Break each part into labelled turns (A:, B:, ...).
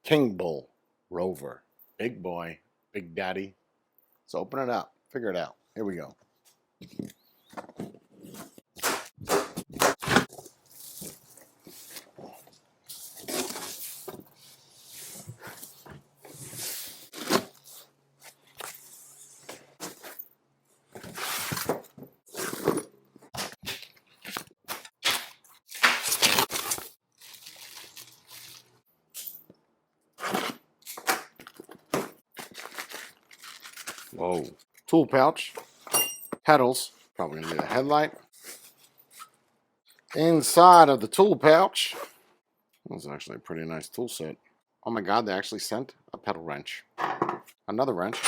A: Kingbull Rover. Big boy, big daddy. Let's open it up, figure it out. Here we go. Whoa. Tool pouch. Pedals. Probably gonna need a headlight. Inside of the tool pouch. That's actually a pretty nice tool set. Oh my god, they actually sent a pedal wrench. Another wrench.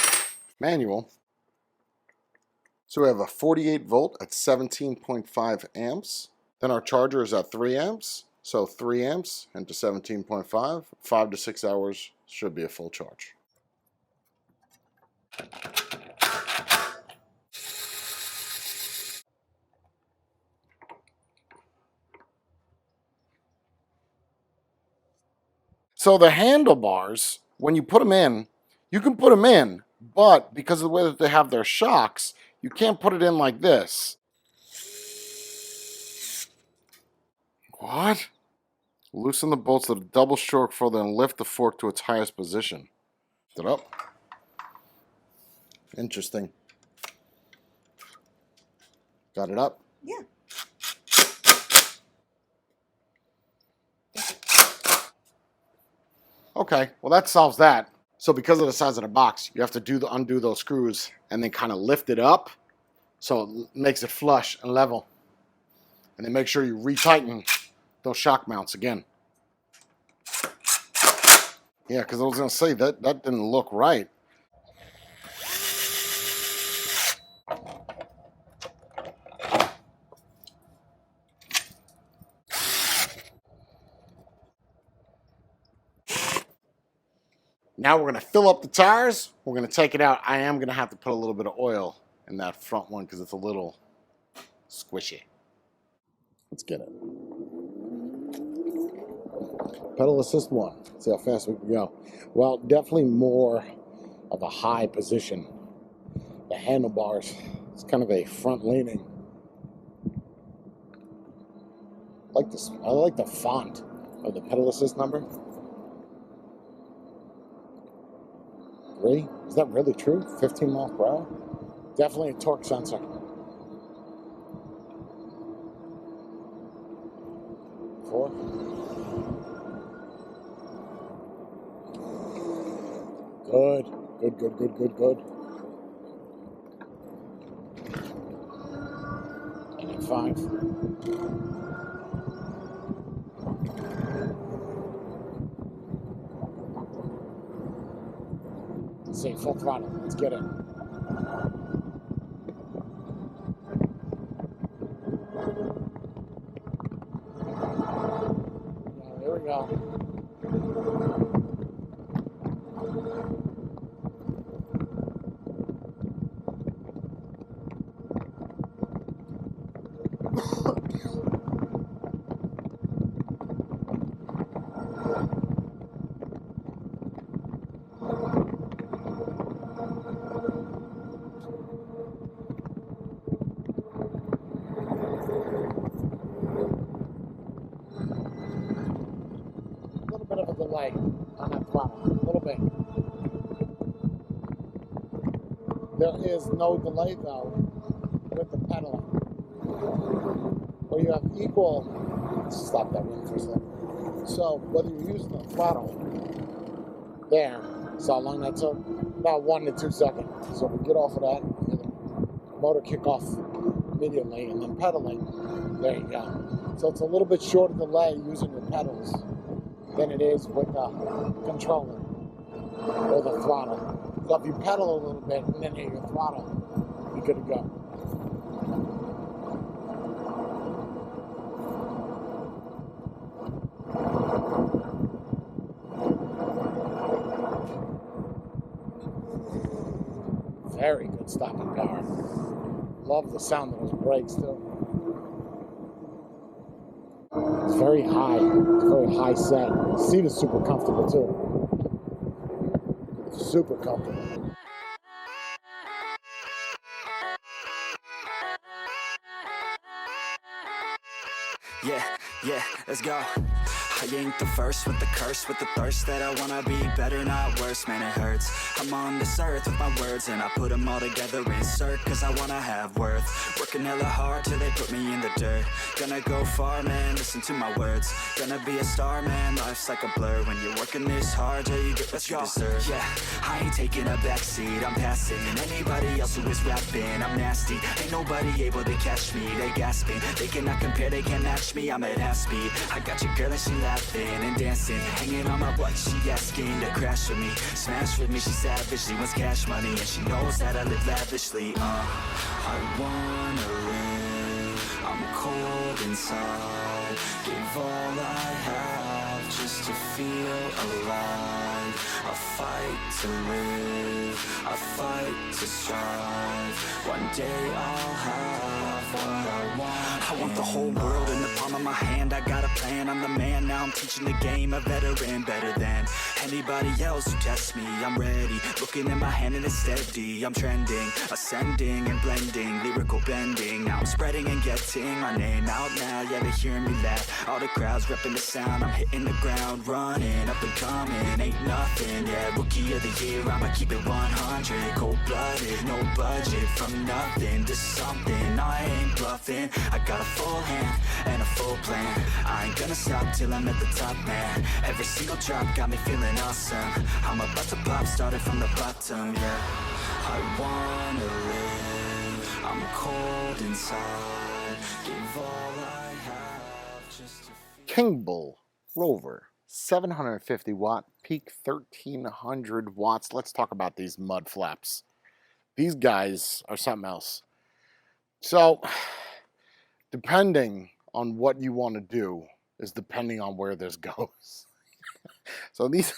A: Manual. So we have a 48 volt at 17.5 amps. Then our charger is at 3 amps. So 3 amps into 17.5. 5 to 6 hours should be a full charge. So the handlebars, when you put them in, you can put them in, but because of the way that they have their shocks, you can't put it in like this. What? Loosen the bolts of the double stroke for then lift the fork to its highest position. Lift it up. Interesting. Got it up?
B: Yeah.
A: Okay, well that solves that. So because of the size of the box, you have to undo those screws and then kind of lift it up so it makes it flush and level. And then make sure you retighten those shock mounts again. Yeah, because I was going to say that didn't look right. Now we're going to fill up the tires. We're going to take it out. I am going to have to put a little bit of oil in that front one because it's a little squishy. Let's get it. Pedal assist one. See how fast we can go. Well, definitely more of a high position. The handlebars, it's kind of a front leaning. I like the font of the pedal assist number. 3? Is that really true? 15 miles per hour? Definitely a torque sensor. Four. Good. And then 5. Let's see, full throttle. Let's get it. Here we go. Bit of a delay on that throttle, a little bit. There is no delay though with the pedaling. Where you have equal, let's stop that one for a second. So whether you're using the throttle, there, so how long that took? About 1 to 2 seconds. So we get off of that, the motor kick off immediately, and then pedaling, there you go. So it's a little bit shorter delay using your pedals than it is with the controller or the throttle. So if you pedal a little bit and then hit your throttle, you're good to go. Very good stopping power. Love the sound of those brakes too. It's very high. It's very high set. The seat is super comfortable too. Super comfortable.
B: Yeah, yeah, let's go. I ain't the first with the curse, with the thirst that I wanna be better, not worse, man it hurts. I'm on this earth with my words and I put them all together, insert, cause I wanna have worth. Working hella hard till they put me in the dirt. Gonna go far, man, listen to my words. Gonna be a star, man, life's like a blur. When you're working this hard till you get what you deserve. Yeah, I ain't taking a backseat, I'm passing anybody else who is rapping. I'm nasty, ain't nobody able to catch me. They gasping, they cannot compare, they can't match me. I'm at half speed, I got your girl and she laughing and dancing, hanging on my butt, she asking to crash with me, smash with me, she savage, she wants cash money, and she knows that I live lavishly. I wanna live, I'm cold inside, give all I have just to feel alive. I fight to live, I fight to strive, one day I'll have what I want. I want the whole world in the palm of my hand, I got a plan, I'm the man, now I'm teaching the game, a veteran, better than anybody else who tests me. I'm ready, looking at my hand and it's steady, I'm trending, ascending and blending, lyrical bending, now I'm spreading and getting my name out now, yeah they hearing me laugh, all the crowds repping the sound, I'm hitting the ground, running, up and coming, ain't nothing, yeah, rookie of the year, I'ma keep it 100, cold-blooded, no budget, from nothing to something, I ain't bluffing, I got a full hand and a full plan, I ain't gonna stop till I'm at the top, man, every single drop got me feeling awesome, I'm about to pop, started from the bottom, yeah, I wanna live, I'm cold inside, give all I have just to
A: Kingbull Rover, 750 watt, peak 1300 watts. Let's talk about these mud flaps. These guys are something else. So, depending on what you want to do is depending on where this goes. So these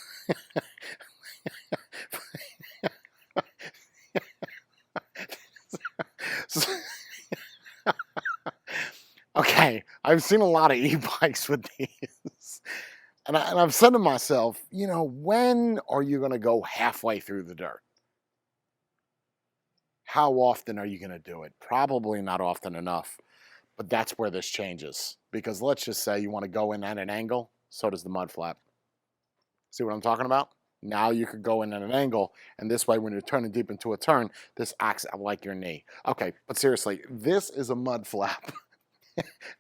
A: okay, I've seen a lot of e-bikes with these. And I'm saying to myself, you know, when are you going to go halfway through the dirt? How often are you going to do it? Probably not often enough. But that's where this changes. Because let's just say you want to go in at an angle, so does the mud flap. See what I'm talking about? Now you could go in at an angle, and this way when you're turning deep into a turn, this acts like your knee. Okay, but seriously, this is a mud flap.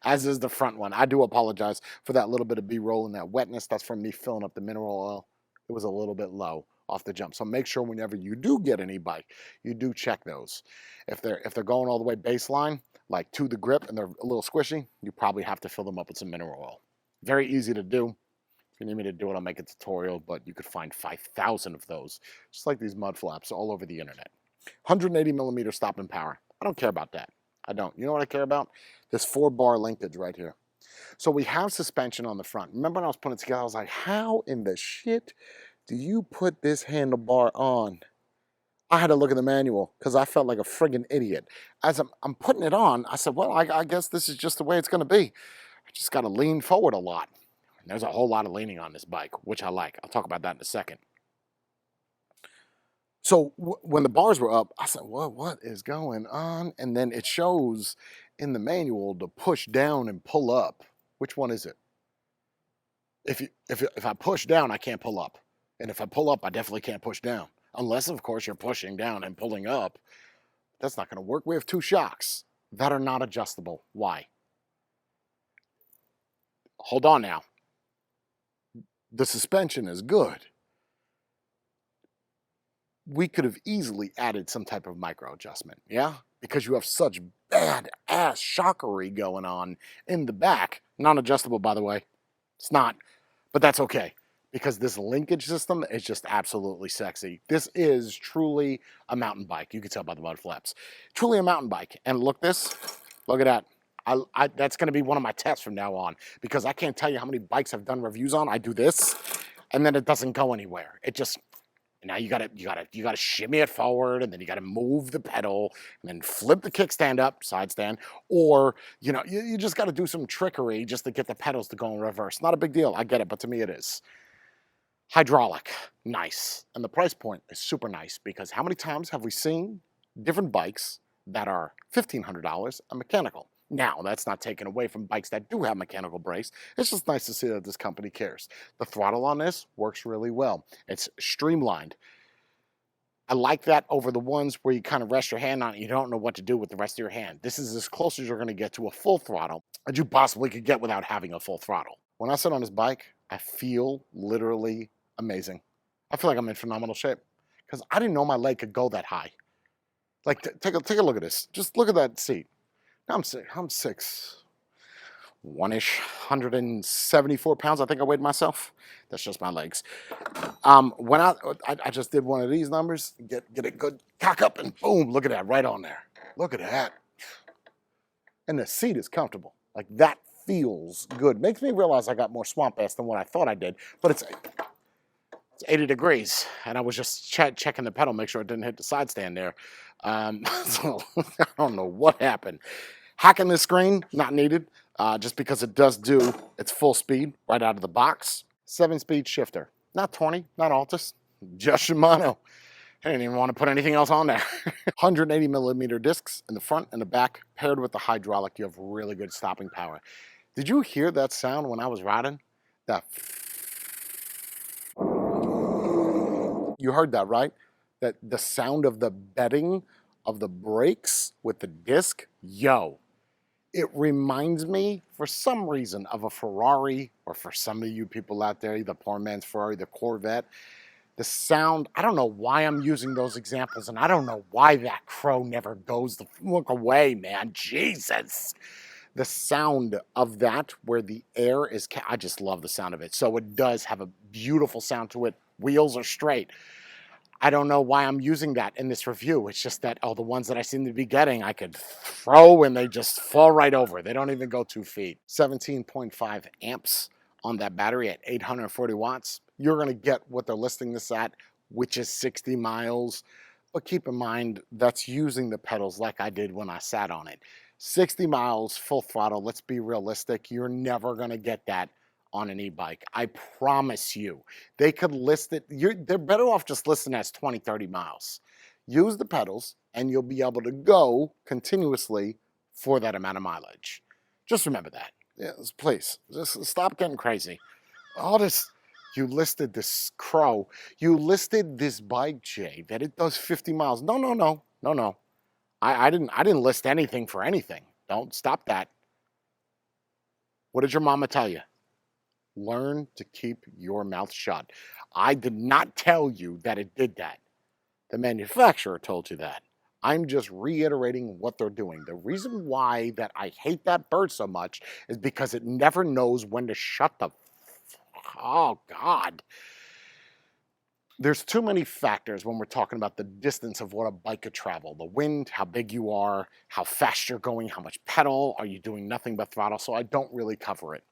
A: As is the front one. I do apologize for that little bit of B-roll and that wetness. That's from me filling up the mineral oil. It was a little bit low off the jump. So make sure whenever you do get an e-bike, you do check those. If they're going all the way baseline, like to the grip, and they're a little squishy, you probably have to fill them up with some mineral oil. Very easy to do. If you need me to do it, I'll make a tutorial, but you could find 5,000 of those, just like these mud flaps, all over the internet. 180 millimeter stopping power. I don't care about that. I don't. You know what I care about? This 4-bar linkage right here. So we have suspension on the front. Remember when I was putting it together, I was like, how in the shit do you put this handlebar on? I had to look at the manual because I felt like a friggin' idiot. As I'm putting it on, I said, well, I guess this is just the way it's going to be. I just got to lean forward a lot. And there's a whole lot of leaning on this bike, which I like. I'll talk about that in a second. So when the bars were up, I said, well, what is going on? And then it shows in the manual to push down and pull up. Which one is it? If I push down, I can't pull up. And if I pull up, I definitely can't push down. Unless, of course, you're pushing down and pulling up. That's not going to work. We have 2 shocks that are not adjustable. Why? Hold on now. The suspension is good. We could have easily added some type of micro adjustment, yeah? Because you have such bad-ass shockery going on in the back. Non-adjustable, by the way. It's not, but that's okay. Because this linkage system is just absolutely sexy. This is truly a mountain bike. You can tell by the mud flaps. Truly a mountain bike. And look at that. That's going to be one of my tests from now on. Because I can't tell you how many bikes I've done reviews on. I do this, and then it doesn't go anywhere. It just... Now you gotta shimmy it forward, and then you gotta move the pedal, and then flip the kickstand up, side stand, or you just gotta do some trickery just to get the pedals to go in reverse. Not a big deal, I get it, but to me it is. Hydraulic. nice. And the price point is super nice because how many times have we seen different bikes that are $1,500 and mechanical? Now, that's not taken away from bikes that do have mechanical brakes. It's just nice to see that this company cares. The throttle on this works really well. It's streamlined. I like that over the ones where you kind of rest your hand on it. You don't know what to do with the rest of your hand. This is as close as you're going to get to a full throttle as you possibly could get without having a full throttle. When I sit on this bike, I feel literally amazing. I feel like I'm in phenomenal shape because I didn't know my leg could go that high. Like, take a look at this. Just look at that seat. Now I'm 6'1"-ish, 174 pounds. I think I weighed myself. That's just my legs. When I just did one of these numbers, get a good cock up, and boom, look at that right on there. Look at that. And the seat is comfortable. Like, that feels good. Makes me realize I got more swamp ass than what I thought I did. But it's 80 degrees, and I was just checking the pedal, make sure it didn't hit the side stand there. So I don't know what happened. Hacking this screen, not needed, just because it does do its full speed right out of the box. 7-speed shifter, not 20, not Altus, just Shimano. I didn't even want to put anything else on there. 180 millimeter discs in the front and the back, paired with the hydraulic, you have really good stopping power. Did you hear that sound when I was riding? That. You heard that, right? That the sound of the bedding of the brakes with the disc, yo. It reminds me, for some reason, of a Ferrari, or for some of you people out there, the poor man's Ferrari, the Corvette. The sound, I don't know why I'm using those examples, and I don't know why that crow never goes the fuck away, man. Jesus. The sound of that, where the air is, I just love the sound of it. So it does have a beautiful sound to it. Wheels are straight. I don't know why I'm using that in this review. It's just that, the ones that I seem to be getting, I could throw and they just fall right over. They don't even go 2 feet. 17.5 amps on that battery at 840 watts. You're going to get what they're listing this at, which is 60 miles. But keep in mind, that's using the pedals like I did when I sat on it. 60 miles, full throttle. Let's be realistic. You're never going to get that on an e-bike. I promise you. They could list it. They're better off just listing as 20, 30 miles. Use the pedals and you'll be able to go continuously for that amount of mileage. Just remember that. Yes, please, just stop getting crazy. All this, you listed this crow. You listed this bike, Jay, that it does 50 miles. No. I didn't list anything for anything. Don't stop that. What did your mama tell you? Learn to keep your mouth shut. I did not tell you that it did that. The manufacturer told you that. I'm just reiterating what they're doing. The reason why that I hate that bird so much is because it never knows when to shut the... Oh, God. There's too many factors when we're talking about the distance of what a bike could travel. The wind, how big you are, how fast you're going, how much pedal, are you doing nothing but throttle? So I don't really cover it.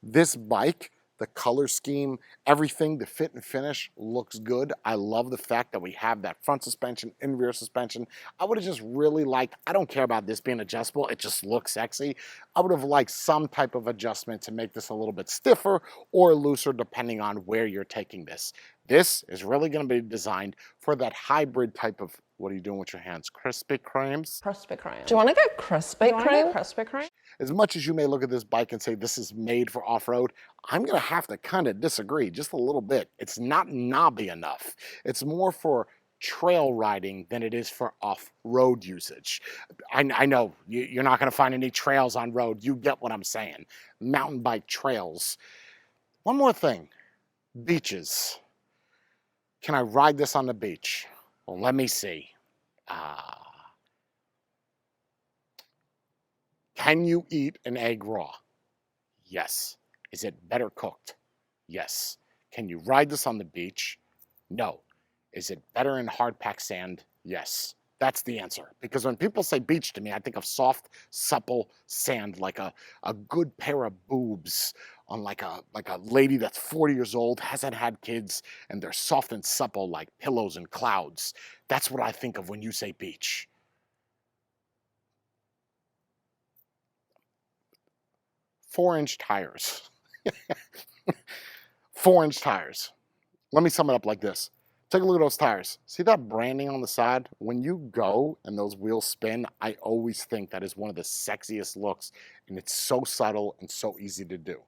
A: This bike, the color scheme, everything, the fit and finish looks good. I love the fact that we have that front suspension and rear suspension. I would have just really liked, I don't care about this being adjustable, it just looks sexy. I would have liked some type of adjustment to make this a little bit stiffer or looser depending on where you're taking this. This is really going to be designed for that hybrid type of, what are you doing with your hands? Krispy Kremes?
C: Krispy Kreme. Do you want to get Krispy Kreme? Krispy Kreme?
A: As much as you may look at this bike and say this is made for off-road, I'm going to have to kind of disagree just a little bit. It's not knobby enough. It's more for trail riding than it is for off-road usage. I know you're not going to find any trails on road. You get what I'm saying. Mountain bike trails. One more thing. Beaches. Can I ride this on the beach? Well, let me see. Can you eat an egg raw? Yes. Is it better cooked? Yes. Can you ride this on the beach? No. Is it better in hard packed sand? Yes. That's the answer. Because when people say beach to me, I think of soft, supple sand, like a good pair of boobs on like a lady that's 40 years old, hasn't had kids, and they're soft and supple like pillows and clouds. That's what I think of when you say beach. 4-inch tires. 4-inch tires. Let me sum it up like this. Take a look at those tires. See that branding on the side? When you go and those wheels spin, I always think that is one of the sexiest looks, and it's so subtle and so easy to do.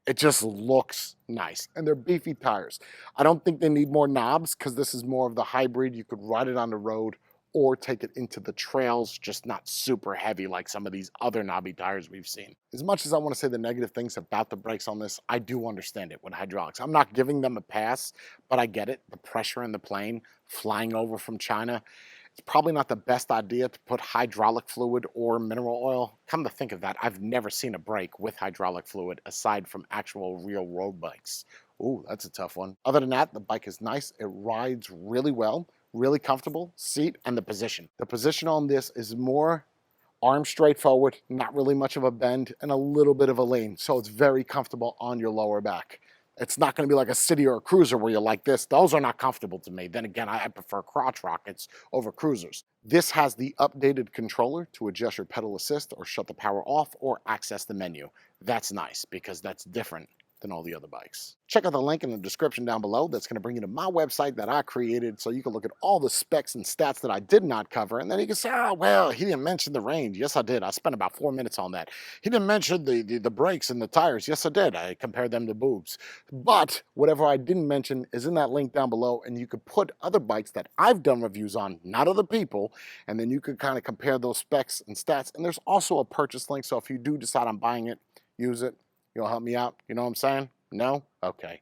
A: It just looks nice, and they're beefy tires. I don't think they need more knobs because this is more of the hybrid. You could ride it on the road or take it into the trails, just not super heavy like some of these other knobby tires we've seen. As much as I want to say the negative things about the brakes on this, I do understand it with hydraulics. I'm not giving them a pass, but I get it. The pressure in the plane flying over from China, it's probably not the best idea to put hydraulic fluid or mineral oil. Come to think of that, I've never seen a brake with hydraulic fluid aside from actual real road bikes. Ooh, that's a tough one. Other than that, the bike is nice. It rides really well, really comfortable, seat, and the position. The position on this is more arm straight forward, not really much of a bend, and a little bit of a lean. So it's very comfortable on your lower back. It's not going to be like a city or a cruiser where you're like this. Those are not comfortable to me. Then again, I prefer crotch rockets over cruisers. This has the updated controller to adjust your pedal assist or shut the power off or access the menu. That's nice because that's different than all the other bikes. Check out the link in the description down below. That's going to bring you to my website that I created so you can look at all the specs and stats that I did not cover, and then you can say, oh, well, he didn't mention the range. Yes, I did. I spent about 4 minutes on that. He didn't mention the brakes and the tires. Yes, I did. I compared them to boobs. But whatever I didn't mention is in that link down below, and you could put other bikes that I've done reviews on, not other people, and then you could kind of compare those specs and stats. And there's also a purchase link, so if you do decide on buying it, use it. You'll help me out. You know what I'm saying? No? Okay.